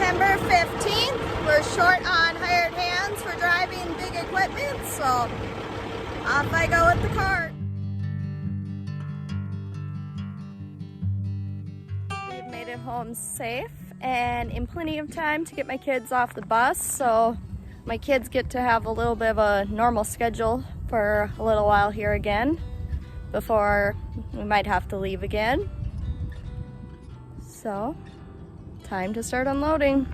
September 15th. We're short on hired hands for driving big equipment, so off I go with the cart. We've made it home safe and in plenty of time to get my kids off the bus, so my kids get to have a little bit of a normal schedule for a little while here again before we might have to leave again. So, time to start unloading.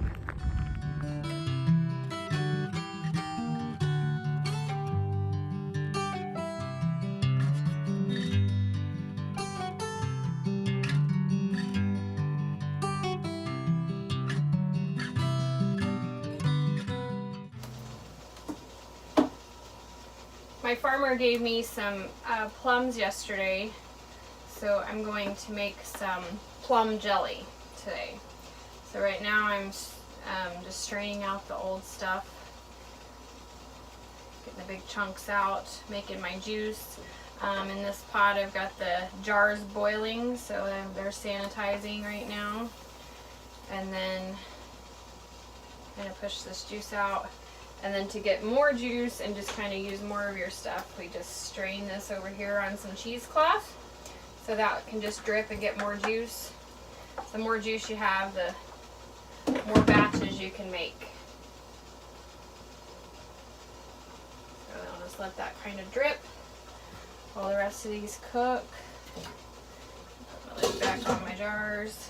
My farmer gave me some plums yesterday, so I'm going to make some plum jelly today. So right now I'm just straining out the old stuff, getting the big chunks out, making my juice. In this pot I've got the jars boiling, so they're sanitizing right now. And then I'm going to push this juice out. And then to get more juice and just kind of use more of your stuff, we just strain this over here on some cheesecloth so that can just drip and get more juice. The more juice you have, the more batches you can make. So I'll just let that kind of drip while the rest of these cook. Put my lid back on my jars.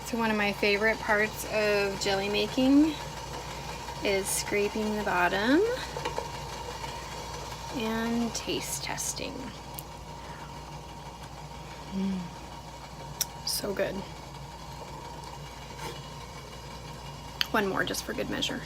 So one of my favorite parts of jelly making is scraping the bottom and taste testing. So good. One more just for good measure.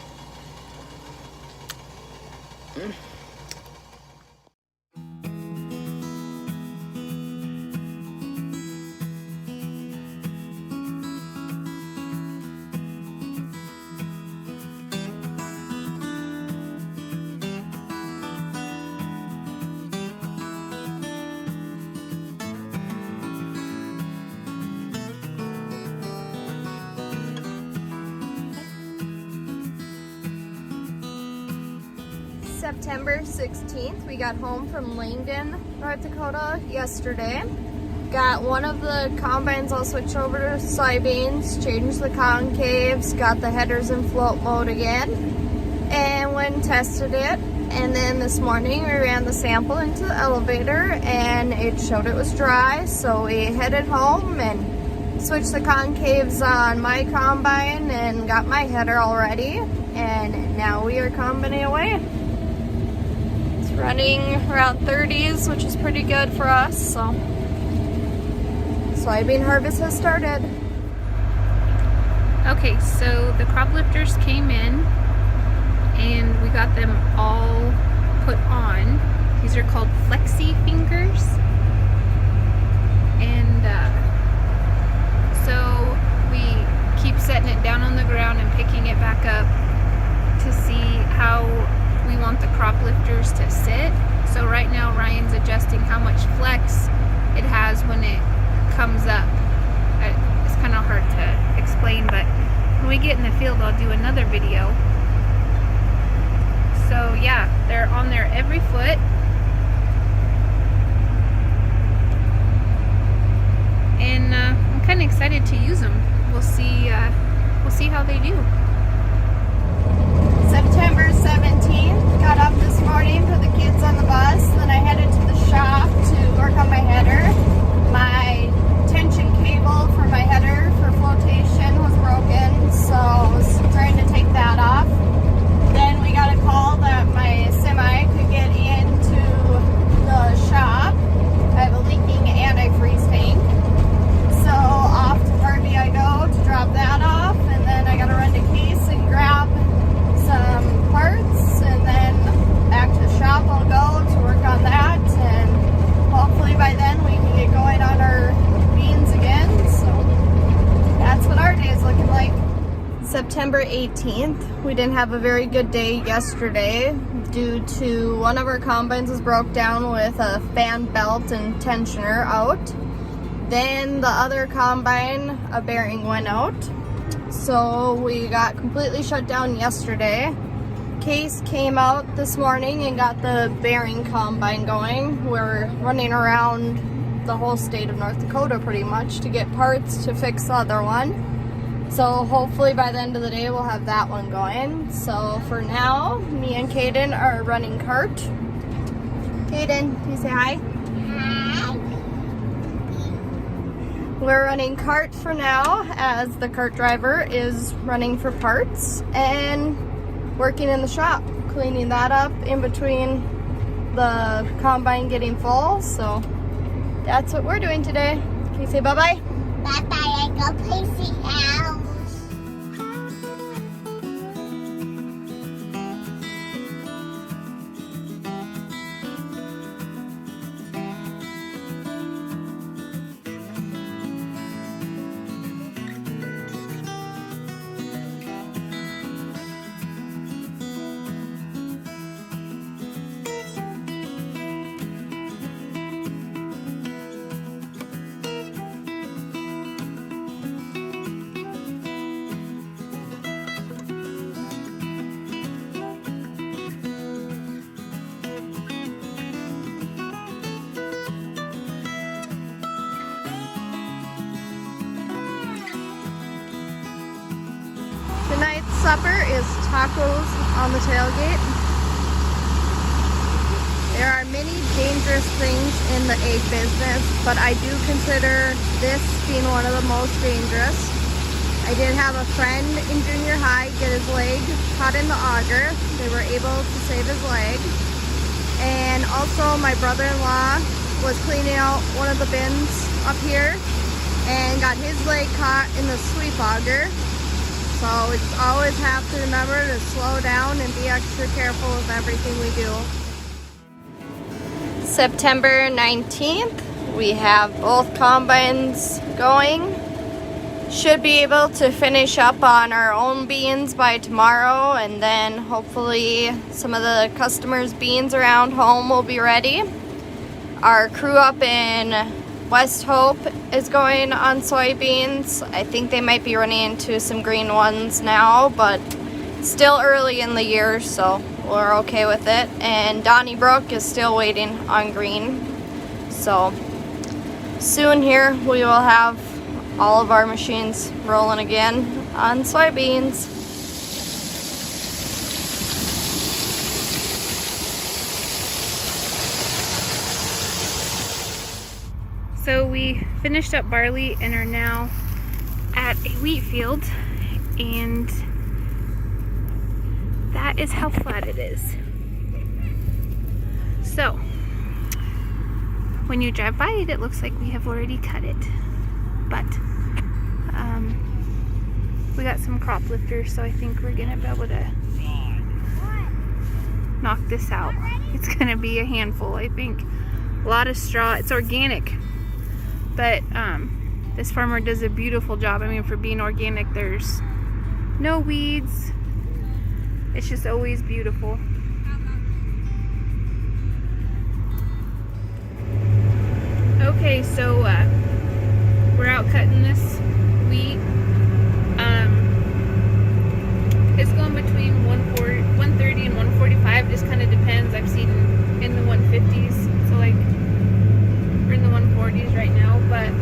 September 16th, we got home from Langdon, North Dakota yesterday. Got one of the combines all switched over to soybeans, changed the concaves, got the headers in float mode again, and went and tested it. And then this morning we ran the sample into the elevator and it showed it was dry, so we headed home and switched the concaves on my combine and got my header all ready, and now we are combining away. Running around 30s, which is pretty good for us. So soybean harvest has started. Okay, so the crop lifters came in and we got them all put on. These are called flexi fingers, and so we keep setting it down on the ground and picking it back up to see how we want the crop lifters to sit. So right now Ryan's adjusting how much flex it has when it comes up. It's kind of hard to explain, but when we get in the field I'll do another video. So yeah, they're on there every foot. And I'm kind of excited to use them. We'll see how they do. September 17th, got up this morning, put the kids on the bus, then I headed to the shop to work on my header. My tension cable for my header for flotation was broken, so I was trying to take that off. Then we got a call that my semi could get into the shop. I have a leaking antifreeze tank. So off to Harvey I go to drop that off, and then I gotta run to Case and grab some parts, and then back to the shop I'll go to work on that, and hopefully by then we can get going on our beans again. So that's what our day is looking like. September 18th, we didn't have a very good day yesterday due to one of our combines was broke down with a fan belt and tensioner out. Then the other combine, a bearing went out. So we got completely shut down yesterday. Case came out this morning and got the bearing combine going. We're running around the whole state of North Dakota pretty much to get parts to fix the other one. So hopefully by the end of the day we'll have that one going. So for now, me and Kaden are running cart. Kaden, can you say hi? We're running cart for now as the cart driver is running for parts and working in the shop, cleaning that up in between the combine getting full. So that's what we're doing today. Can you say bye-bye? Bye-bye, I go play the house. Tonight's supper is tacos on the tailgate. There are many dangerous things in the egg business, but I do consider this being one of the most dangerous. I did have a friend in junior high get his leg caught in the auger. They were able to save his leg. And also my brother-in-law was cleaning out one of the bins up here and got his leg caught in the sweep auger. So we just always have to remember to slow down and be extra careful with everything we do. September 19th, we have both combines going. Should be able to finish up on our own beans by tomorrow, and then hopefully some of the customers' beans around home will be ready. Our crew up in West Hope is going on soybeans. I think they might be running into some green ones now, but still early in the year, so we're okay with it. And Donnybrook is still waiting on green. So soon here we will have all of our machines rolling again on soybeans. So we finished up barley and are now at a wheat field, and that is how flat it is. So when you drive by it, it looks like we have already cut it, but we got some crop lifters, so I think we're gonna be able to knock this out. It's gonna be a handful, I think. A lot of straw. It's organic, but this farmer does a beautiful job. I mean, for being organic, there's no weeds. It's just always beautiful. Okay, so we're out cutting this wheat. It's going between 130 and 145, just kind of depends. I've seen in the 150s, so like we're in the 140s right now. But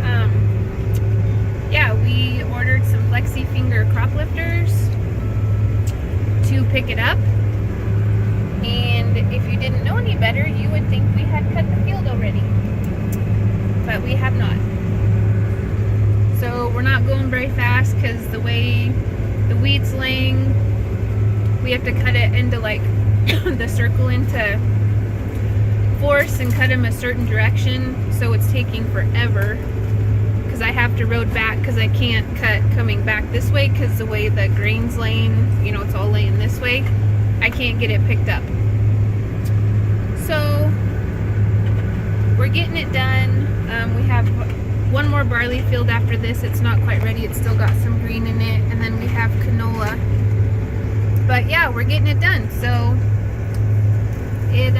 yeah, we ordered some flexi finger crop lifters to pick it up. And if you didn't know any better, you would think we had cut the field already, but we have not. So we're not going very fast because the way the wheat's laying, we have to cut it into like the circle into force and cut them a certain direction. So it's taking forever because I have to road back because I can't cut coming back this way because the way the grain's laying, you know, it's all laying this way. I can't get it picked up. So we're getting it done. We have one more barley field after this. It's not quite ready. It's still got some green in it. And then we have canola. But yeah, we're getting it done. So it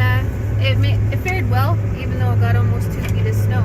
fared well, even though it got almost 2 feet of snow.